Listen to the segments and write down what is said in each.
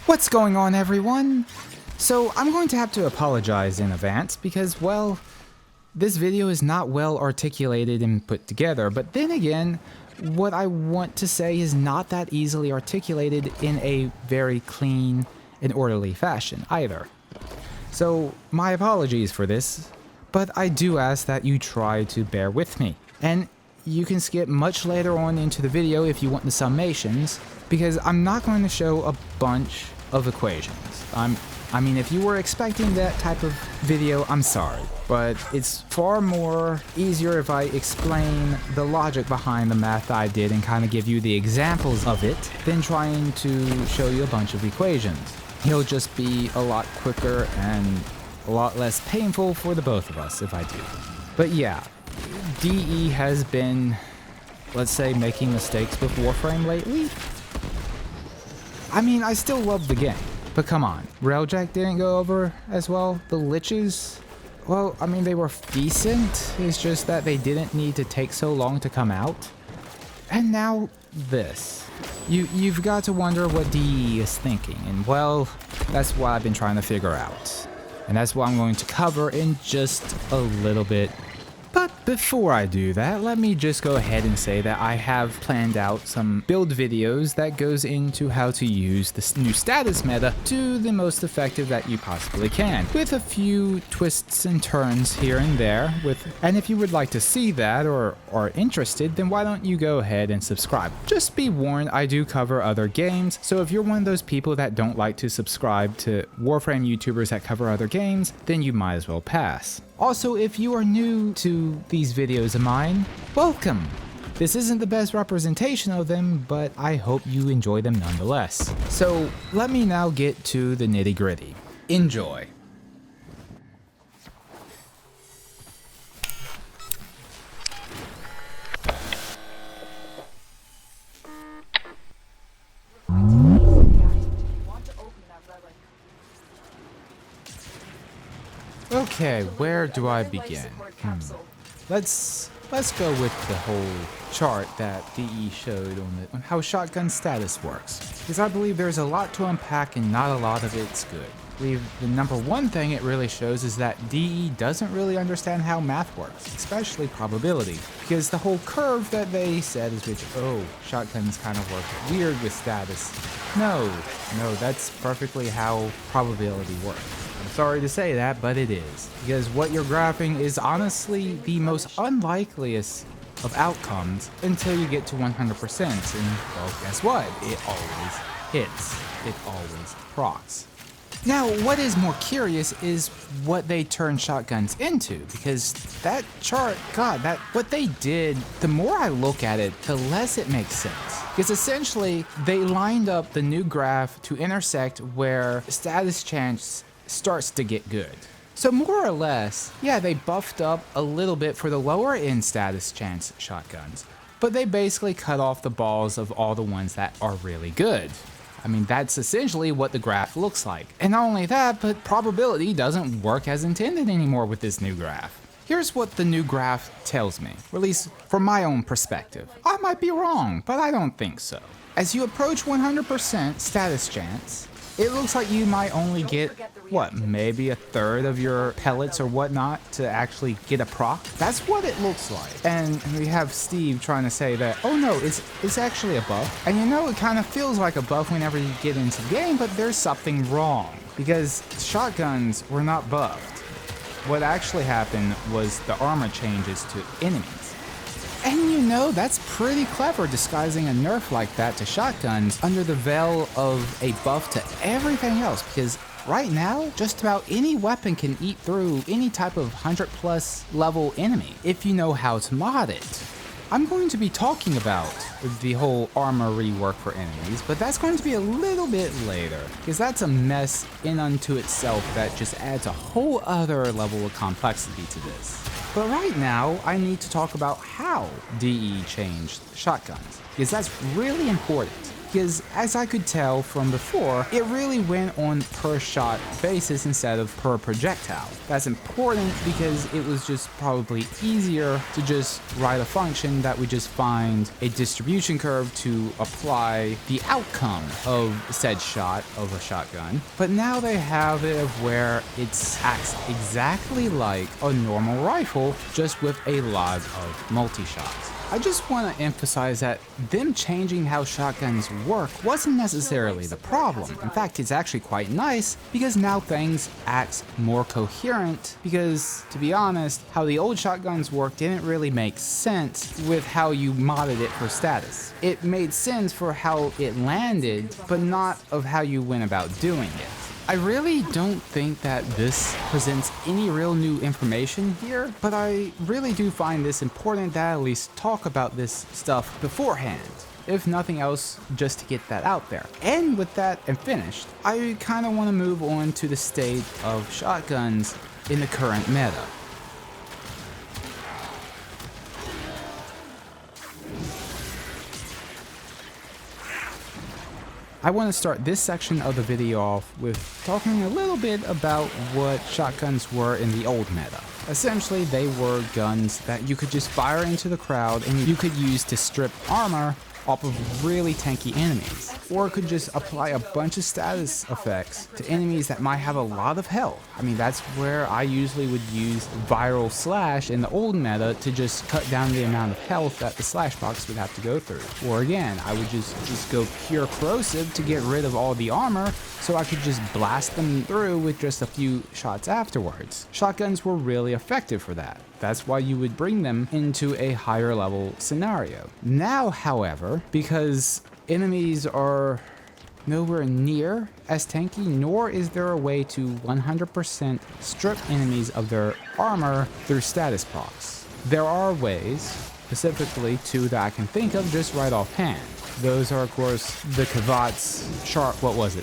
What's going on, everyone? So I'm going to have to apologize in advance because, well, this video is not well articulated and put together, but then again, what I want to say is not that easily articulated in a very clean and orderly fashion either. So my apologies for this, but I do ask that you try to bear with me. And you can skip much later on into the video if you want the summations, because I'm not going to show a bunch of equations. I mean, if you were expecting that type of video, I'm sorry, but it's far more easier if I explain the logic behind the math I did and kind of give you the examples of it than trying to show you a bunch of equations. It'll just be a lot quicker and a lot less painful for the both of us if I do. But yeah, DE has been, let's say, making mistakes with Warframe lately. I mean, I still love the game, but come on, Railjack didn't go over as well. The Liches, well, I mean, they were decent. It's just that they didn't need to take so long to come out. And now this. You've got to wonder what DE is thinking, and well, that's what I've been trying to figure out. And that's what I'm going to cover in just a little bit. But before I do that, let me just go ahead and say that I have planned out some build videos that goes into how to use this new status meta to the most effective that you possibly can, with a few twists and turns here and there. And if you would like to see that or are interested, then why don't you go ahead and subscribe. Just be warned, I do cover other games, so if you're one of those people that don't like to subscribe to Warframe YouTubers that cover other games, then you might as well pass. Also, if you are new to these videos of mine, welcome! This isn't the best representation of them, but I hope you enjoy them nonetheless. So, let me now get to the nitty-gritty. Enjoy! Okay, where do I begin? Let's go with the whole chart that DE showed on how shotgun status works, because I believe there's a lot to unpack and not a lot of it's good. I believe the number one thing it really shows is that DE doesn't really understand how math works, especially probability, because the whole curve that they said is which, oh, shotguns kind of work weird with status. No, that's perfectly how probability works. I'm sorry to say that, but it is. Because what you're graphing is honestly the most unlikeliest of outcomes until you get to 100%. And, well, guess what? It always hits. It always procs. Now, what is more curious is what they turn shotguns into, because that chart, God, what they did, the more I look at it, the less it makes sense. Because essentially, they lined up the new graph to intersect where status chance starts to get good. So more or less, yeah, they buffed up a little bit for the lower end status chance shotguns, but they basically cut off the balls of all the ones that are really good. I mean, that's essentially what the graph looks like. And not only that, but probability doesn't work as intended anymore with this new graph. Here's what the new graph tells me, or at least from my own perspective. I might be wrong, but I don't think so. As you approach 100% status chance, it looks like you might only get, what, maybe a third of your pellets or whatnot to actually get a proc? That's what it looks like. And we have Steve trying to say that, oh no, it's actually a buff. And you know, it kind of feels like a buff whenever you get into the game, but there's something wrong. Because shotguns were not buffed. What actually happened was the armor changes to enemies. And you know, that's pretty clever, disguising a nerf like that to shotguns under the veil of a buff to everything else, because right now, just about any weapon can eat through any type of 100+ level enemy, if you know how to mod it. I'm going to be talking about the whole armor rework for enemies, but that's going to be a little bit later, because that's a mess in unto itself that just adds a whole other level of complexity to this. But right now, I need to talk about how DE changed shotguns, because that's really important. because as I could tell from before, it really went on per shot basis instead of per projectile. That's important because it was just probably easier to just write a function that would just find a distribution curve to apply the outcome of said shot of a shotgun. But now they have it of where it acts exactly like a normal rifle, just with a lot of multi-shots. I just want to emphasize that them changing how shotguns work wasn't necessarily the problem. In fact, it's actually quite nice because now things act more coherent, because to be honest, how the old shotguns worked didn't really make sense with how you modded it for status. It made sense for how it landed, but not of how you went about doing it. I really don't think that this presents any real new information here, but I really do find this important that I at least talk about this stuff beforehand. If nothing else, just to get that out there. And with that and finished, I kind of want to move on to the state of shotguns in the current meta. I want to start this section of the video off with talking a little bit about what shotguns were in the old meta. Essentially, they were guns that you could just fire into the crowd and you could use to strip armor off of really tanky enemies, or could just apply a bunch of status effects to enemies that might have a lot of health. I mean, that's where I usually would use viral slash in the old meta to just cut down the amount of health that the slash box would have to go through. Or again, I would just go pure corrosive to get rid of all the armor so I could just blast them through with just a few shots afterwards. Shotguns were really effective for that. That's why you would bring them into a higher level scenario. Now, however, because enemies are nowhere near as tanky, nor is there a way to 100% strip enemies of their armor through status procs. There are ways, specifically two that I can think of just right offhand. Those are, of course, the Kavat's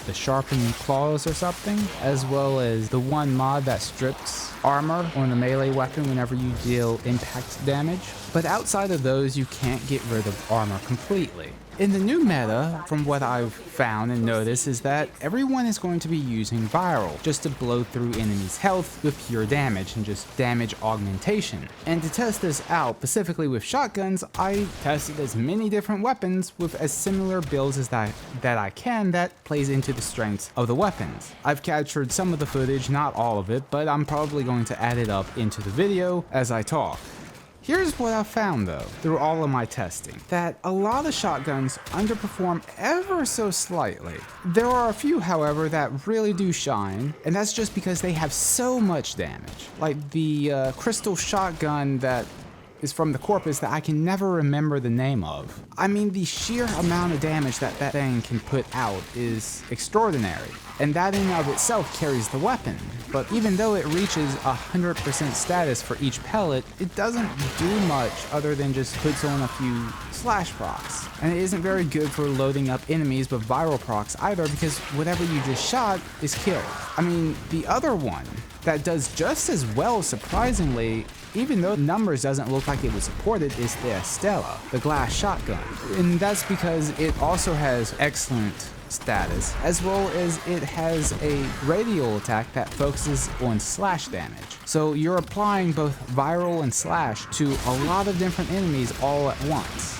the sharpened claws or something, as well as the one mod that strips armor on a melee weapon whenever you deal impact damage. But outside of those, you can't get rid of armor completely. In the new meta, from what I've found and noticed, is that everyone is going to be using viral just to blow through enemies' health with pure damage and just damage augmentation. And to test this out, specifically with shotguns, I tested as many different weapons with as similar builds as that I can that plays into the strengths of the weapons. I've captured some of the footage, not all of it, but I'm probably going to add it up into the video as I talk. Here's what I found though, through all of my testing, that a lot of shotguns underperform ever so slightly. There are a few, however, that really do shine, and that's just because they have so much damage. Like the crystal shotgun that is from the Corpus that I can never remember the name of. I mean, the sheer amount of damage that thing can put out is extraordinary, and that in and of itself carries the weapon. But even though it reaches 100% status for each pellet, it doesn't do much other than just puts on a few slash procs. And it isn't very good for loading up enemies with viral procs either, because whatever you just shot is killed. I mean, the other one that does just as well, surprisingly, even though numbers doesn't look like it was supported, is the Estella, the glass shotgun. And that's because it also has excellent status, as well as it has a radial attack that focuses on slash damage. So you're applying both viral and slash to a lot of different enemies all at once.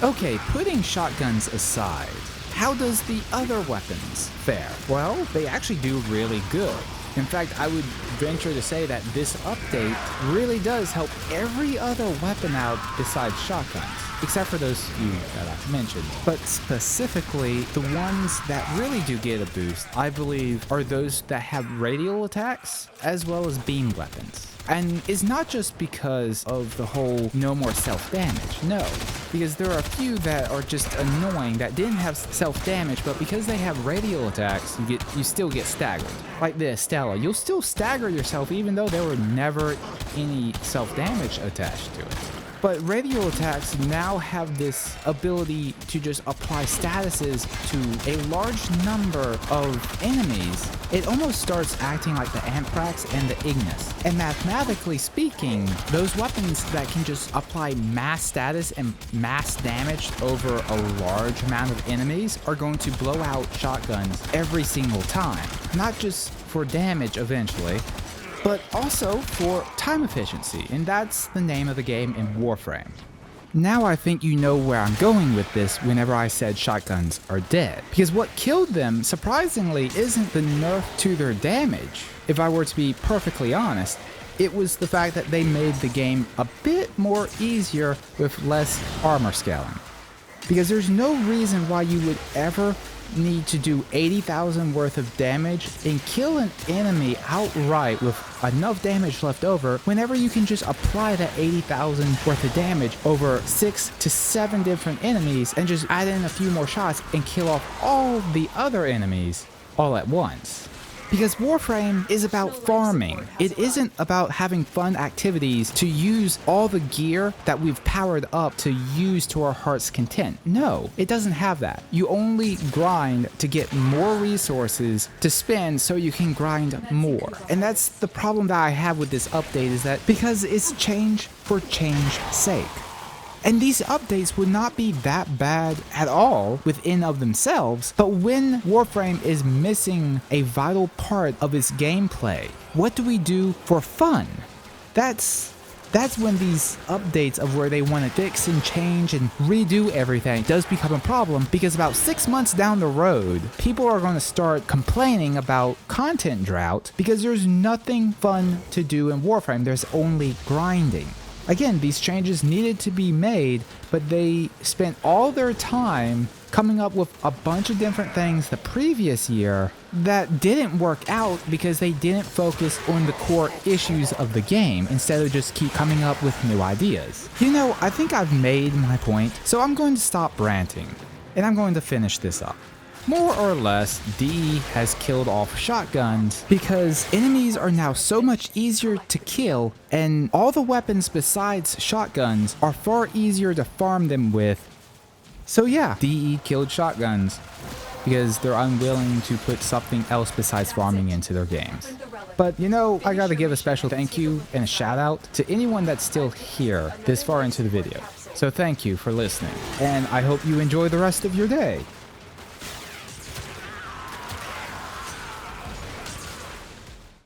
Okay, putting shotguns aside, how does the other weapons fare? Well, they actually do really good. In fact, I would venture to say that this update really does help every other weapon out besides shotguns, except for those few that I've mentioned. But specifically, the ones that really do get a boost, I believe, are those that have radial attacks, as well as beam weapons. And it's not just because of the whole no more self-damage, no. Because there are a few that are just annoying that didn't have self-damage, but because they have radial attacks, you still get staggered. Like the Estella, you'll still stagger yourself even though there were never any self-damage attached to it. But radial attacks now have this ability to just apply statuses to a large number of enemies. It almost starts acting like the Anthrax and the Ignis. And mathematically speaking, those weapons that can just apply mass status and mass damage over a large amount of enemies are going to blow out shotguns every single time. Not just for damage eventually, but also for time efficiency, and that's the name of the game in Warframe. Now I think you know where I'm going with this whenever I said shotguns are dead, because what killed them, surprisingly, isn't the nerf to their damage. If I were to be perfectly honest, it was the fact that they made the game a bit more easier with less armor scaling. Because there's no reason why you would ever need to do 80,000 worth of damage and kill an enemy outright with enough damage left over whenever you can just apply that 80,000 worth of damage over 6 to 7 different enemies and just add in a few more shots and kill off all the other enemies all at once. Because Warframe is about farming. It isn't about having fun activities to use all the gear that we've powered up to use to our heart's content. No, it doesn't have that. You only grind to get more resources to spend so you can grind more. And that's the problem that I have with this update, is that because it's change for change's sake. And these updates would not be that bad at all within of themselves, but when Warframe is missing a vital part of its gameplay, what do we do for fun? That's when these updates of where they want to fix and change and redo everything does become a problem, because about 6 months down the road, people are going to start complaining about content drought because there's nothing fun to do in Warframe. There's only grinding. Again, these changes needed to be made, but they spent all their time coming up with a bunch of different things the previous year that didn't work out because they didn't focus on the core issues of the game instead of just keep coming up with new ideas. You know, I think I've made my point, so I'm going to stop ranting, and I'm going to finish this up. More or less, DE has killed off shotguns because enemies are now so much easier to kill, and all the weapons besides shotguns are far easier to farm them with. So yeah, DE killed shotguns because they're unwilling to put something else besides farming into their games. But you know, I gotta give a special thank you and a shout out to anyone that's still here this far into the video. So thank you for listening, and I hope you enjoy the rest of your day.